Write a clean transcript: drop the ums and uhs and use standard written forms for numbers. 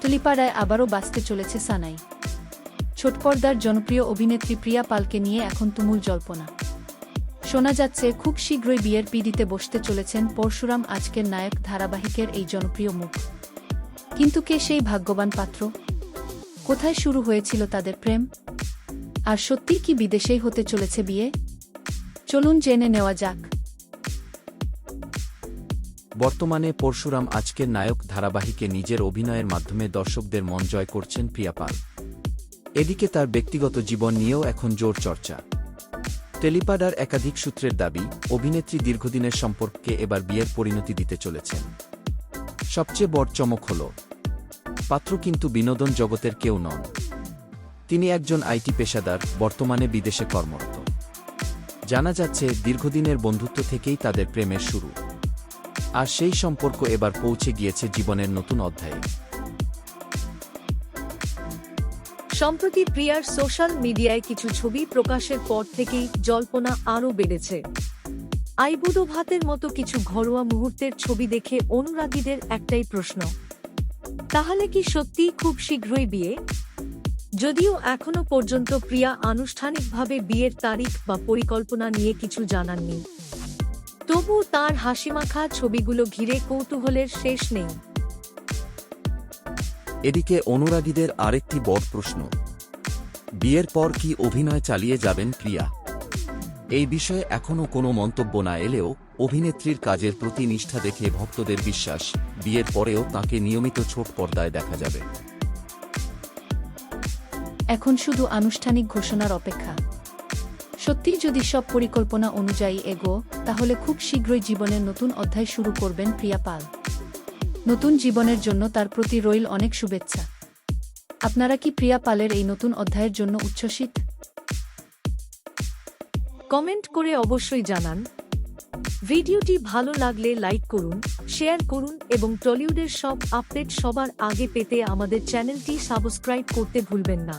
টলিপাড়ায় আবারও বাঁচতে চলেছে সানাই। ছোট পর্দার জনপ্রিয় অভিনেত্রী প্রিয়া পালকে নিয়ে এখন তুমুল জল্পনা। শোনা যাচ্ছে খুব শীঘ্রই বিয়ের পিঁড়িতে বসতে চলেছেন পরশুরাম আজকের নায়ক ধারাবাহিকের এই জনপ্রিয় মুখ। কিন্তু কে সেই ভাগ্যবান পাত্র? কোথায় শুরু হয়েছিল তাদের প্রেম? আর সত্যিই কি বিদেশেই হতে চলেছে বিয়ে? চলুন জেনে নেওয়া যাক। বর্তমানে পরশুরাম আজকের নায়ক ধারাবাহিকে নিজের অভিনয়ের মাধ্যমে দর্শকদের মন জয় করছেন প্রিয়া পাল। এদিকে তার ব্যক্তিগত জীবন নিয়েও এখন জোর চর্চা। টেলিপাড়ার একাধিক সূত্রের দাবি, অভিনেত্রী দীর্ঘদিনের সম্পর্ককে এবার বিয়ের পরিণতি দিতে চলেছেন। সবচেয়ে বড় চমক হল, পাত্র কিন্তু বিনোদন জগতের কেউ নন। তিনি একজন আইটি পেশাদার, বর্তমানে বিদেশে কর্মরত। জানা যাচ্ছে দীর্ঘদিনের বন্ধুত্ব থেকেই তাদের প্রেমের শুরু। আর সেই সম্পর্ক এবার পৌঁছে গিয়েছে জীবনের নতুন অধ্যায়ে। সম্প্রতি প্রিয়ার সোশ্যাল মিডিয়ায় কিছু ছবি প্রকাশের পর থেকেই জল্পনা আরও বেড়েছে। আইবুড়ো ভাতের মতো কিছু ঘরোয়া মুহূর্তের ছবি দেখে অনুরাগীদের একটাই প্রশ্ন, তাহলে কি সত্যিই খুব শীঘ্রই বিয়ে? যদিও এখনো পর্যন্ত প্রিয়া আনুষ্ঠানিকভাবে বিয়ের তারিখ বা পরিকল্পনা নিয়ে কিছু জানাননি, তবু তাঁর হাসিমাখা ছবিগুলো ঘিরে কৌতূহলের শেষ নেই। এদিকে অনুরাগীদের আরেকটি বড় প্রশ্ন, বিয়ের পর কি অভিনয় চালিয়ে যাবেন প্রিয়া? এই বিষয়ে এখনও কোনো মন্তব্য না এলেও অভিনেত্রীর কাজের প্রতি নিষ্ঠা দেখে ভক্তদের বিশ্বাস, বিয়ের পরেও তাঁকে নিয়মিত ছোট পর্দায় দেখা যাবে। এখন শুধু আনুষ্ঠানিক ঘোষণার অপেক্ষা। সত্যিই যদি সব পরিকল্পনা অনুযায়ী এগো, তাহলে খুব শীঘ্রই জীবনের নতুন অধ্যায় শুরু করবেন প্রিয়া পাল। নতুন জীবনের জন্য তার প্রতি রইল অনেক শুভেচ্ছা। আপনারা কি প্রিয়া পালের এই নতুন অধ্যায়ের জন্য উচ্ছ্বসিত? কমেন্ট করে অবশ্যই জানান। ভিডিওটি ভালো লাগলে লাইক করুন, শেয়ার করুন এবং টলিউডের সব আপডেট সবার আগে পেতে আমাদের চ্যানেলটি সাবস্ক্রাইব করতে ভুলবেন না।